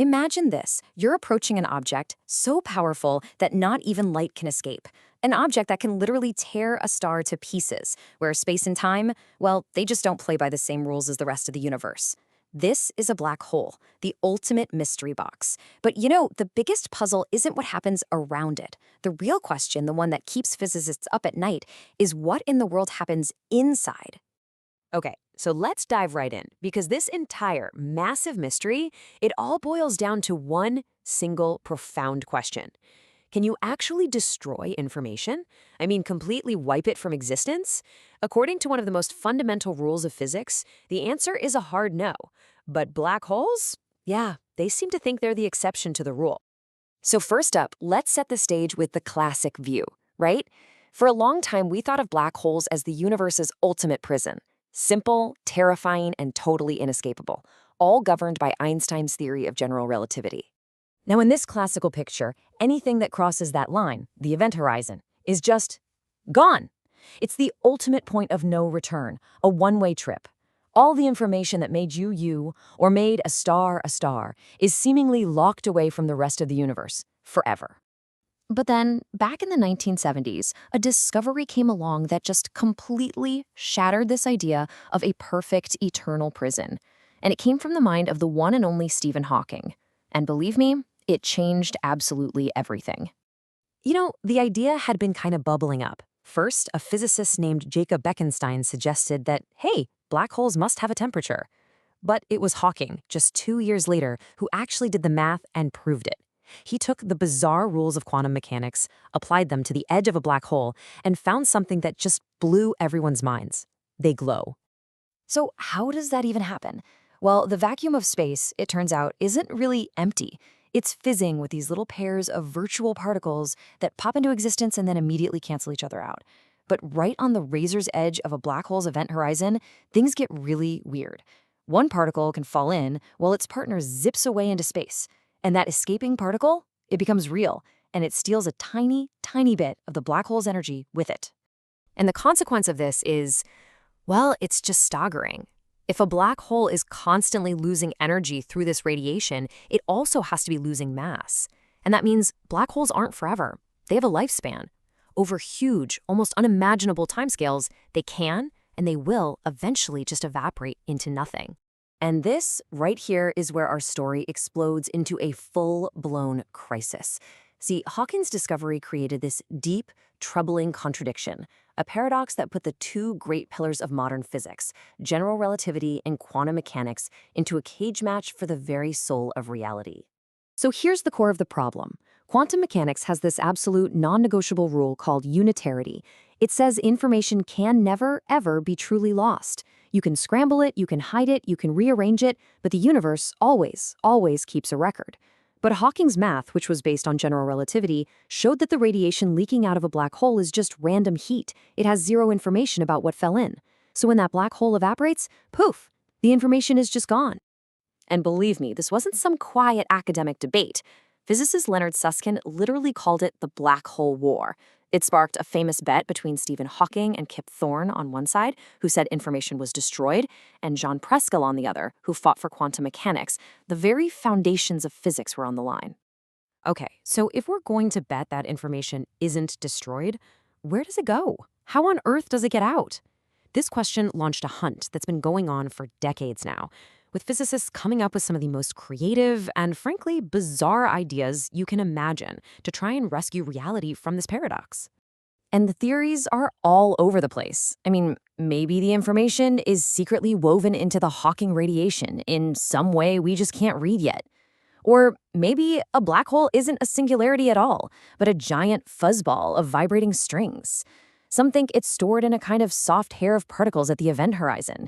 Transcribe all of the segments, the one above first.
Imagine this. You're approaching an object so powerful that not even light can escape. An object that can literally tear a star to pieces, where space and time, well, they just don't play by the same rules as the rest of the universe. This is a black hole, the ultimate mystery box. But the biggest puzzle isn't what happens around it. The real question, the one that keeps physicists up at night, is what in the world happens inside. Okay, so let's dive right in, because this entire massive mystery, it all boils down to one single profound question. Can you actually destroy information? I mean, completely wipe it from existence? According to one of the most fundamental rules of physics, the answer is a hard no. But black holes? Yeah, they seem to think they're the exception to the rule. So first up, let's set the stage with the classic view, right? For a long time, we thought of black holes as the universe's ultimate prison. Simple, terrifying, and totally inescapable, all governed by Einstein's theory of general relativity. Now, in this classical picture, anything that crosses that line, the event horizon, is just gone. It's the ultimate point of no return, a one-way trip. All the information that made you you, or made a star, is seemingly locked away from the rest of the universe, forever. But then, back in the 1970s, a discovery came along that just completely shattered this idea of a perfect, eternal prison. And it came from the mind of the one and only Stephen Hawking. And believe me, it changed absolutely everything. The idea had been kind of bubbling up. First, a physicist named Jacob Bekenstein suggested that, hey, black holes must have a temperature. But it was Hawking, just 2 years later, who actually did the math and proved it. He took the bizarre rules of quantum mechanics, applied them to the edge of a black hole, and found something that just blew everyone's minds. They glow. So how does that even happen? Well, the vacuum of space, it turns out, isn't really empty. It's fizzing with these little pairs of virtual particles that pop into existence and then immediately cancel each other out. But right on the razor's edge of a black hole's event horizon, things get really weird. One particle can fall in while its partner zips away into space. And that escaping particle, it becomes real, and it steals a tiny, tiny bit of the black hole's energy with it. And the consequence of this is, well, it's just staggering. If a black hole is constantly losing energy through this radiation, it also has to be losing mass. And that means black holes aren't forever. They have a lifespan. Over huge, almost unimaginable timescales, they can and they will eventually just evaporate into nothing. And this, right here, is where our story explodes into a full-blown crisis. See, Hawking's discovery created this deep, troubling contradiction, a paradox that put the two great pillars of modern physics, general relativity and quantum mechanics, into a cage match for the very soul of reality. So here's the core of the problem. Quantum mechanics has this absolute non-negotiable rule called unitarity. It says information can never, ever be truly lost. You can scramble it, you can hide it, you can rearrange it, but the universe always, always keeps a record. But Hawking's math, which was based on general relativity, showed that the radiation leaking out of a black hole is just random heat. It has zero information about what fell in. So when that black hole evaporates, poof, the information is just gone. And believe me, this wasn't some quiet academic debate. Physicist Leonard Susskind literally called it the Black Hole War. It sparked a famous bet between Stephen Hawking and Kip Thorne on one side, who said information was destroyed, and John Preskill on the other, who fought for quantum mechanics. The very foundations of physics were on the line. Okay, so if we're going to bet that information isn't destroyed, where does it go? How on earth does it get out? This question launched a hunt that's been going on for decades now, with physicists coming up with some of the most creative and, frankly, bizarre ideas you can imagine to try and rescue reality from this paradox. And the theories are all over the place. I mean, maybe the information is secretly woven into the Hawking radiation in some way we just can't read yet. Or maybe a black hole isn't a singularity at all, but a giant fuzzball of vibrating strings. Some think it's stored in a kind of soft hair of particles at the event horizon.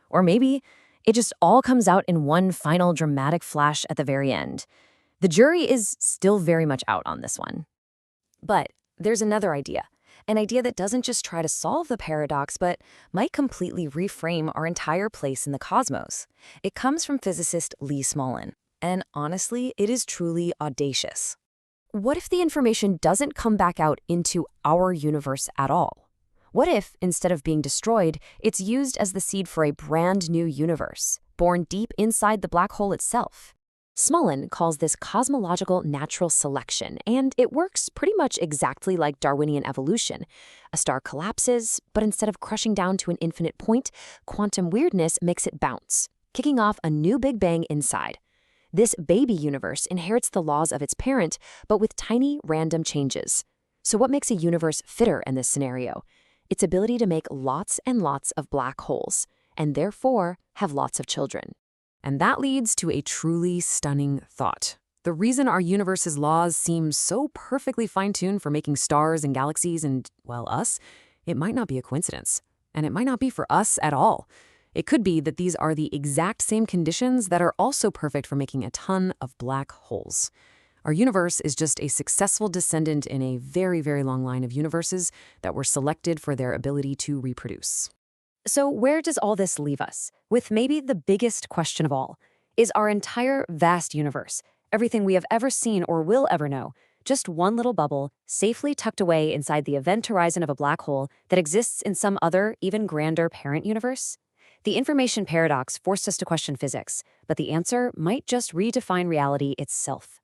Or maybe it just all comes out in one final dramatic flash at the very end. The jury is still very much out on this one. But there's another idea, an idea that doesn't just try to solve the paradox, but might completely reframe our entire place in the cosmos. It comes from physicist Lee Smolin, and honestly, it is truly audacious. What if the information doesn't come back out into our universe at all? What if, instead of being destroyed, it's used as the seed for a brand new universe, born deep inside the black hole itself? Smolin calls this cosmological natural selection, and it works pretty much exactly like Darwinian evolution. A star collapses, but instead of crushing down to an infinite point, quantum weirdness makes it bounce, kicking off a new Big Bang inside. This baby universe inherits the laws of its parent, but with tiny, random changes. So what makes a universe fitter in this scenario? Its ability to make lots and lots of black holes, and therefore have lots of children. And that leads to a truly stunning thought. The reason our universe's laws seem so perfectly fine-tuned for making stars and galaxies and, well, us, it might not be a coincidence. And it might not be for us at all. It could be that these are the exact same conditions that are also perfect for making a ton of black holes. Our universe is just a successful descendant in a very, very long line of universes that were selected for their ability to reproduce. So where does all this leave us? With maybe the biggest question of all. Is our entire vast universe, everything we have ever seen or will ever know, just one little bubble, safely tucked away inside the event horizon of a black hole that exists in some other, even grander parent universe? The information paradox forced us to question physics, but the answer might just redefine reality itself.